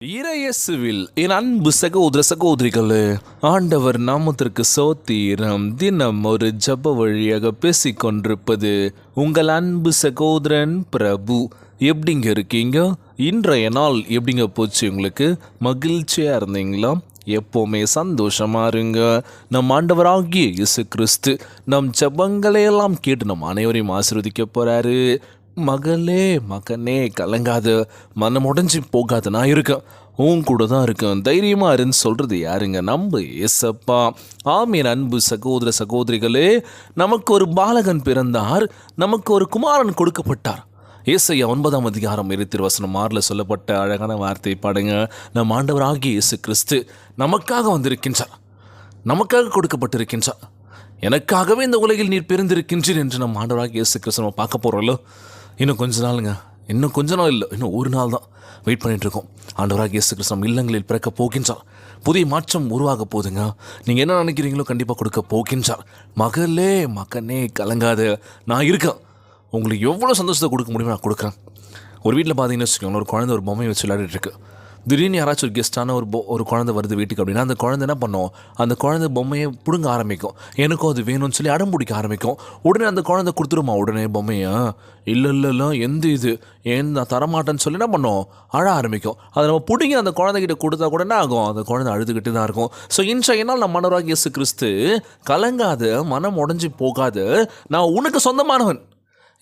இறையேசுவில் என் அன்பு சகோதர சகோதரிகளே, ஆண்டவர் நாமத்திற்கு சோத்திரம். தினம் ஒரு ஜப வழியாக பேசிக்கொண்டிருப்பது உங்கள் அன்பு சகோதரன் பிரபு. எப்படிங்க இருக்கீங்க? இன்றைய நாள் எப்படிங்க போச்சு? உங்களுக்கு மகிழ்ச்சியாக இருந்தீங்களா? எப்போவுமே சந்தோஷமா இருங்க. நம் ஆண்டவராகிய இயேசு கிறிஸ்து நம் ஜபங்களையெல்லாம் கேட்டு நம் அனைவரையும் ஆசீர்வதிக்க போகிறாரு. மகளே, மகனே, கலங்காத, மனம் உடஞ்சி போகாத, நான் இருக்கேன், உன் கூட தான் இருக்கேன், தைரியமாக இருன்னு சொல்கிறது யாருங்க? நம்ம ஏசப்பா. ஆமீன். அன்பு சகோதர சகோதரிகளே, நமக்கு ஒரு பாலகன் பிறந்தார், நமக்கு ஒரு குமாரன் கொடுக்கப்பட்டார். ஏசாயா 9ஆம் அதிகாரம் 6 சொல்லப்பட்ட அழகான வார்த்தை பாடுங்க. நம் ஆண்டவராகிய இயேசு கிறிஸ்து நமக்காக வந்திருக்கின்றார், நமக்காக கொடுக்கப்பட்டிருக்கின்றார். எனக்காகவே இந்த உலகில் நீர் பிறந்திருக்கின்றீர் என்று நம் ஆண்டவராகிய இயேசு கிறிஸ்து நம்ம பார்க்க போகிறோம்ல. இன்னும் கொஞ்ச நாளுங்க, இன்னும் கொஞ்ச நாள் இல்லை, இன்னும் ஒரு நாள் தான் வெயிட் பண்ணிகிட்ருக்கோம். ஆண்டவராகிய இயேசு கிறிஸ்து நம் இல்லங்களில் பிறக்க போகின்றார். புதிய மாற்றம் உருவாக போகுதுங்க. நீங்கள் என்ன நினைக்கிறீங்களோ கண்டிப்பாக கொடுக்க போகின்றார். மகளே, மகனே, கலங்காத, நான் இருக்கேன். உங்களுக்கு எவ்வளோ சந்தோஷத்தை கொடுக்க முடியுமோ நான் கொடுக்குறேன். ஒரு வீட்டில் பார்த்தீங்கன்னு வச்சுக்கோங்களேன், ஒரு குழந்தை ஒரு பொம்மையை வச்சு விளையாடிட்டுருக்கு. திடீர்னு யாராச்சும் ஒரு கெஸ்ட்டான ஒரு குழந்தை வருது வீட்டுக்கு அப்படின்னா, அந்த குழந்தை என்ன பண்ணும்? அந்த குழந்தை பொம்மையை பிடுங்க ஆரம்பிக்கும். எனக்கும் அது வேணும்னு சொல்லி அடம் பிடிக்க ஆரம்பிக்கும். உடனே அந்த குழந்தை கொடுத்துருமா உடனே பொம்மையை? இல்லை, எந்த இது ஏன் நான் தரமாட்டேன்னு சொல்லி என்ன பண்ணும்? அழ ஆரம்பிக்கும். அதை நம்ம பிடிங்கி அந்த குழந்தைகிட்ட கொடுத்தா கூட என்ன ஆகும்? அந்த குழந்தை அழுதுகிட்டு தான் இருக்கும். ஸோ இன்றைய நாள் நம்ம ஆண்டவராகிய இயேசு கிறிஸ்து, கலங்காத, மனம் உடஞ்சி போகாத, நான் உனக்கு சொந்தமானவன்,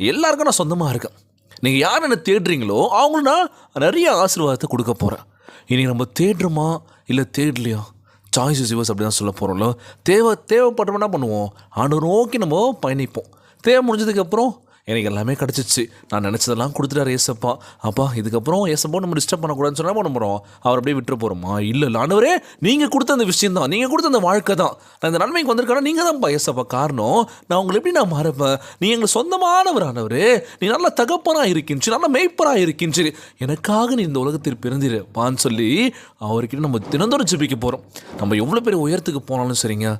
எல்லாருக்கும் நான் சொந்தமாக இருக்கேன். நீங்கள் யார் என்ன தேடுறீங்களோ அவங்களும் நான் நிறைய ஆசீர்வாதத்தை கொடுக்க போகிறேன். இன்றைக்கி நம்ம தேடுறோமா இல்லை தேடலையா? சாய்ஸ் இஸ் யுவர்ஸ் அப்படி தான் சொல்ல போகிறோம்ல. தேவைப்படுறோம் என்ன பண்ணுவோம்? ஆண்டவர் நோக்கி நம்ம பயணிப்போம். தேவை முடிஞ்சதுக்கப்புறம் எனக்கு எல்லாமே கிடச்சிச்சு, நான் நினச்சதெல்லாம் கொடுத்துட்டார் ஏசப்பா, அப்பா இதுக்கப்புறம் ஏசப்பா நம்ம டிஸ்டர்ப் பண்ணக்கூடாதுன்னு சொன்னால் பண்ண போகிறோம்? அவர் அப்படியே விட்டுற போகிறோமா? இல்லை, ஆண்டவரே நீங்கள் கொடுத்த அந்த விஷயம் தான், நீங்கள் கொடுத்த அந்த வாழ்க்கை தான், நான் இந்த நன்மைக்கு வந்திருக்கேன்னா நீங்கள் தான்ப்பா ஏசப்பா காரணம். நான் உங்களை எப்படி நான் மாறப்பேன்? நீ எங்களுக்கு சொந்தமானவர் ஆண்டவரே, நீ நல்ல தகப்பனாக இருக்கின்ற, நல்ல மேய்ப்பராக இருக்கின்ற, எனக்காக நீ இந்த உலகத்தில் பிறந்திருப்பான்னு சொல்லி அவர்கிட்ட நம்ம தினந்தோறும் ஜெபிக்க போகிறோம். நம்ம எவ்வளோ பெரிய உயரத்துக்கு போனாலும் சரிங்க,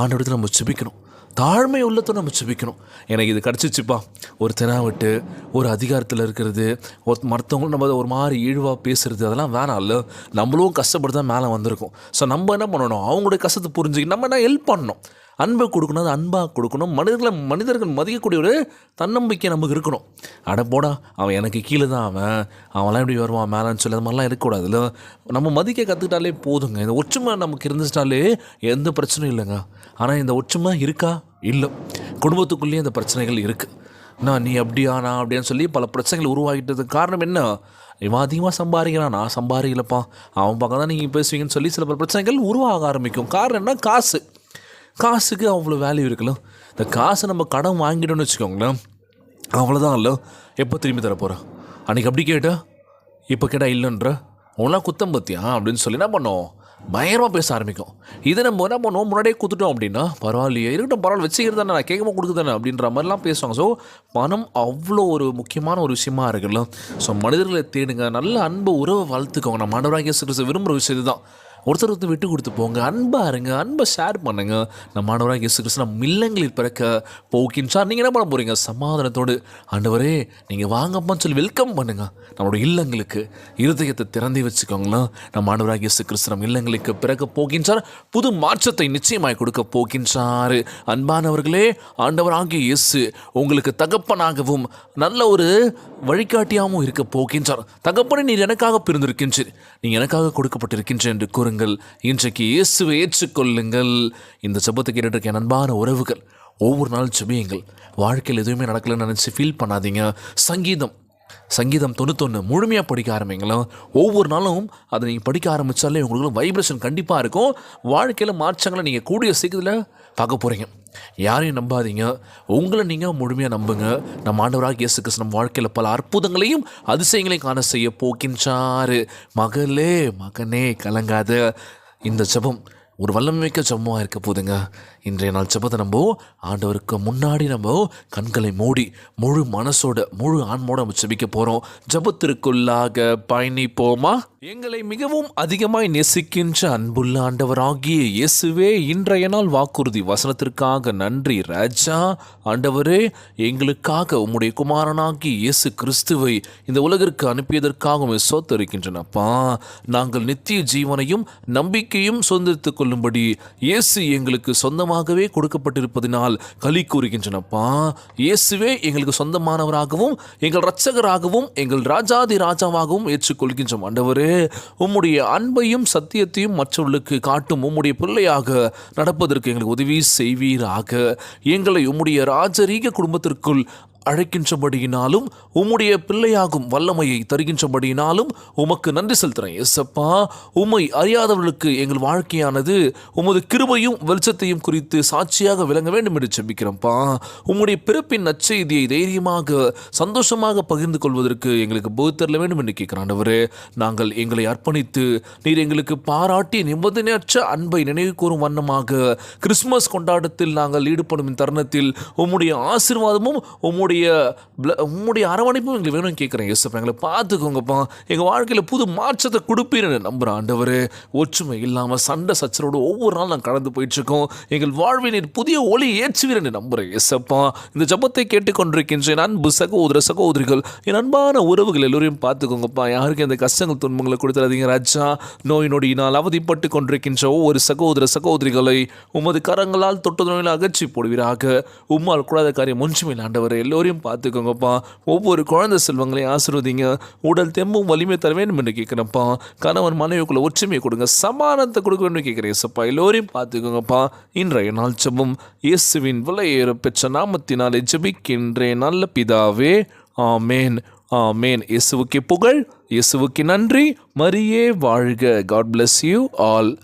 ஆண்டவரத்தில் நம்ம ஜெபிக்கணும். தாழ்மை உள்ளத்தை நம்ம ஜெபிக்கணும். எனக்கு இது கிடச்சிச்சுப்பா, ஒரு தெனாவிட்டு ஒரு அதிகாரத்தில் இருக்கிறது, மற்றவங்களும் நம்ம ஒரு மாதிரி இழிவாக பேசுகிறது, அதெல்லாம் வேணாம் இல்லை. நம்மளும் கஷ்டப்பட்டு தான் மேலே வந்திருக்கோம். ஸோ நம்ம என்ன பண்ணணும்? அவங்களுடைய கஷ்டத்தை புரிஞ்சுக்கி நம்ம என்ன ஹெல்ப் பண்ணணும், அன்பை கொடுக்கணும், அது அன்பாக கொடுக்கணும். மனிதர்கள் மதிக்கக்கூடிய ஒரு தன்னம்பிக்கை நமக்கு இருக்கணும். போடா, அவன் எனக்கு கீழே தான், அவன்லாம் எப்படி வருவான் மேலேன்னு சொல்லி அது மாதிரிலாம் இருக்கக்கூடாதுல்ல. நம்ம மதிக்க கற்றுக்கிட்டாலே போதுங்க. இந்த ஒற்றுமை நமக்கு இருந்துச்சிட்டாலே எந்த பிரச்சனையும் இல்லைங்க. ஆனால் இந்த ஒற்றுமை இருக்கா? இல்லை. குடும்பத்துக்குள்ளேயே இந்த பிரச்சனைகள் இருக்குது. நீ அப்படியா நான் அப்படியான்னு சொல்லி பல பிரச்சனைகள் உருவாகிட்டதுக்கு காரணம் என்ன? இவன் அதிகமாக சம்பாதிக்கிறான், நான் சம்பாதிக்கலப்பா, அவன் பக்கம் தான் நீங்கள் பேசுவீங்கன்னு சொல்லி சில பல பிரச்சனைகள் உருவாக ஆரம்பிக்கும். காரணம் என்ன? காசுக்கு அவ்வளோ வேல்யூ இருக்குல்ல. இந்த காசை நம்ம கடன் வாங்கிட்டோன்னு வச்சுக்கோங்களேன், அவ்வளோதான் இல்லை. எப்போ திரும்பி தர போகிறேன்? அன்றைக்கி அப்படி கேட்டால் இப்போ கேட்டால் இல்லைன்ற அவங்களாம் குத்தம் பற்றியா அப்படின்னு சொல்லி என்ன பண்ணோம்? பயங்கரமாக பேச ஆரம்பிக்கும். இதை நம்ம என்ன பண்ணுவோம்? முன்னாடியே கொடுத்துட்டோம் அப்படின்னா பரவாயில்லையே, இருக்கட்டும், பரவாயில்ல, வச்சுக்கிறது தானே, நான் கேட்காம கொடுக்குதானே அப்படின்ற மாதிரிலாம் பேசுவாங்க. ஸோ பணம் அவ்வளோ ஒரு முக்கியமான ஒரு விஷயமா இருக்குல்ல. ஸோ மனிதர்களை தேடுங்க, நல்ல அன்பு உறவை வளர்த்துக்கோங்க. நம்ம ஆண்டவராகிய இயேசு கிறிஸ்து விரும்புகிற விஷயம் தான். ஒருத்தர் விட்டு கொடுத்து போங்க, அன்பாக இருங்க, அன்பை ஷேர் பண்ணுங்க. நம்ம ஆண்டவராகிய இயேசு கிறிஸ்து நம்ம இல்லங்களில் பிறக்க போகின்றார். நீங்கள் என்ன பண்ண போகிறீங்க? சமாதானத்தோடு, ஆண்டவரே நீங்கள் வாங்கப்பான்னு சொல்லி வெல்கம் பண்ணுங்கள். நம்மளோட இல்லங்களுக்கு இருதயத்தை திறந்து வச்சுக்கோங்களேன். நம்ம ஆண்டவராகிய இயேசு கிறிஸ்து நம்ம இல்லங்களுக்கு பிறக்க போகின்றார். புது மாற்றத்தை நிச்சயமாய் கொடுக்க போகின்றார். அன்பானவர்களே, ஆண்டவராகிய இயேசு உங்களுக்கு தகப்பனாகவும் நல்ல ஒரு வழிகாட்டியாகவும் இருக்க போகின்றார். தகப்பனை நீர் எனக்காக பிறந்திருக்கின்றீர், நீங்கள் எனக்காக கொடுக்கப்பட்டிருக்கின்ற என்று கூறுங்கள். இன்றைக்கு இயேசுவை ஏற்றுக்கொள்ளுங்கள். இந்த ஜெபத்தை கேட்டுருக்க என் அன்பான உறவுகள், ஒவ்வொரு நாள் ஜெபியுங்கள். வாழ்க்கையில் எதுவுமே நடக்கலைன்னு நினச்சி ஃபீல் பண்ணாதீங்க. சங்கீதம் 91 முழுமையாக படிக்க ஆரம்பிங்களா. ஒவ்வொரு நாளும் அதை நீங்கள் படிக்க ஆரம்பித்தாலே உங்களுக்கு வைப்ரேஷன் கண்டிப்பாக இருக்கும். வாழ்க்கையில் மாற்றங்களை நீங்கள் கூடிய சீக்கிரத்தில் பார்க்க போகிறீங்க. யாரையும் நம்பாதீங்க, உங்களை நீங்கள் முழுமையாக நம்புங்க. நம்ம ஆண்டவராகிய இயேசு கிறிஸ்து நம்ம வாழ்க்கையில் பல அற்புதங்களையும் அதிசயங்களையும் காண செய்ய போகின்றார். மகளே, மகனே, கலங்காத. இந்த ஜெபம் ஒரு வல்லமைக்க ஜெபமாக இருக்க போதுங்க. இன்றைய நாள் ஜெபத்தை நம்ம ஆண்டவருக்கு முன்னாடி நம்ம கண்களை மூடி முழு மனசோட முழு ஆன்மோட நம்ம ஜெபிக்க போகிறோம். ஜெபத்திற்குள்ளாக பயணிப்போமா? எங்களை மிகவும் அதிகமாய் நேசிக்கின்ற அன்புள்ள ஆண்டவராகிய இயேசுவே, இன்றைய நாள் வாக்குறுதி வசனத்திற்காக நன்றி ராஜா. ஆண்டவரே, எங்களுக்காக உம்முடைய குமாரனாகிய இயேசு கிறிஸ்துவை இந்த உலகிற்கு அனுப்பியதற்காக சோத்தரிக்கின்றனப்பா. நாங்கள் நித்திய ஜீவனையும் நம்பிக்கையும் சொந்தரித்துக் கொள்ளும்படி இயேசு எங்களுக்கு சொந்தமாகவே கொடுக்கப்பட்டிருப்பதினால் களி கூறுகின்றனப்பா. இயேசுவே எங்களுக்கு சொந்தமானவராகவும் எங்கள் இரட்சகராகவும் எங்கள் ராஜாதி ராஜாவாகவும் ஏற்றுக்கொள்கின்றோம். ஆண்டவரே, உம்முடைய அன்பையும் சத்தியத்தையும் மற்றவர்களுக்கு காட்டும் உம்முடைய பிள்ளையாக நடப்பதற்கு எங்களுக்கு உதவி செய்வீராக. எங்களை உம்முடைய ராஜரீக குடும்பத்திற்குள் அழைக்கின்றபடியினாலும் உம்முடைய பிள்ளையாகும் வல்லமையை தருகின்றபடியினாலும் உமக்கு நன்றி செலுத்துகிறேன் இயேசப்பா. உம்மை அறியாதவர்களுக்கு எங்கள் வாழ்க்கையானது உமது கிருபையும் வெளிச்சத்தையும் குறித்து சாட்சியாக விளங்க வேண்டும் என்று செபிக்கிறோம்ப்பா. உம்முடைய பிறப்பின் நற்செய்தியை தைரியமாக சந்தோஷமாக பகிர்ந்து கொள்வதற்கு எங்களுக்கு போதித்தரல வேண்டும் என்று கேட்கிறேன் ஆண்டவரே. நாங்கள் எங்களை அர்ப்பணித்து நீர் எங்களுக்கு பாராட்டி நிபந்தனையற்ற அன்பை நினைவு கூறும் வண்ணமாக கிறிஸ்துமஸ் கொண்டாட்டத்தில் நாங்கள் ஈடுபடும் தருணத்தில் உம்முடைய ஆசீர்வாதமும் உம்முடைய அரவணைப்பும் எங்களுக்கு வேணும்னு கேட்குறேன் இயேசுப்பா. எங்களை பார்த்துக்கோங்கப்பா. எங்கள் வாழ்க்கையில் புது மாற்றத்தை கொடுப்பீர்னு நம்புகிறேன் ஆண்டவரே. ஒற்றுமை இல்லாமல் சண்டை சச்சரோடு ஒவ்வொரு நாள் நாங்கள் கடந்து போயிட்டுருக்கோம். எங்கள் வாழ்வினர் புதிய ஒளி ஏற்றுவீர்னு நம்புகிறேன் இயேசுப்பா. இந்த ஜெபத்தை கேட்டுக்கொண்டிருக்கின்ற என் அன்பு சகோதர சகோதரிகள், என் அன்பான உறவுகள் எல்லோரையும் பார்த்துக்கோங்கப்பா. யாருக்கு அந்த கஷ்டங்கள் துன்பங்களை கொடுத்துறாதீங்க ராஜா. நோய் நொடியினால் அவதிப்பட்டு கொண்டிருக்கின்ற ஒவ்வொரு சகோதர சகோதரிகளை உமது கரங்களால் தொட்டு நோயில் அகற்றி போடுவீராக. உம்மால் கூடாத காரியம் ஒன்றுமே ஆண்டவரே. எல்லோரையும் பார்த்துக்கோங்கப்பா. ஒவ்வொரு குழந்தை செல்வங்களையும் ஆசீர்வதிங்க. உடல் தெம்பும் வலிமை தர வேண்டும் என்று கேட்குறப்பா. கணவன் மனைவிக்குள்ள ஒற்றுமையை கொடுங்க, சமானத்தை கொடுக்க வேண்டும் கேட்குறேன் இயேசுப்பா. எல்லோரையும் பார்த்துக்கோங்கப்பா. இன்றைய நாள் ஜெபம் இயேசுவின் விலையேற பெற்ற நாமத்தினாலே ஜெபிக்கின்றேன் நல்ல பிதாவே, ஆமேன், ஆமேன். இயேசுவுக்கு புகழ், இயேசுவுக்கு நன்றி. மரியே வாழ்க. God bless you all.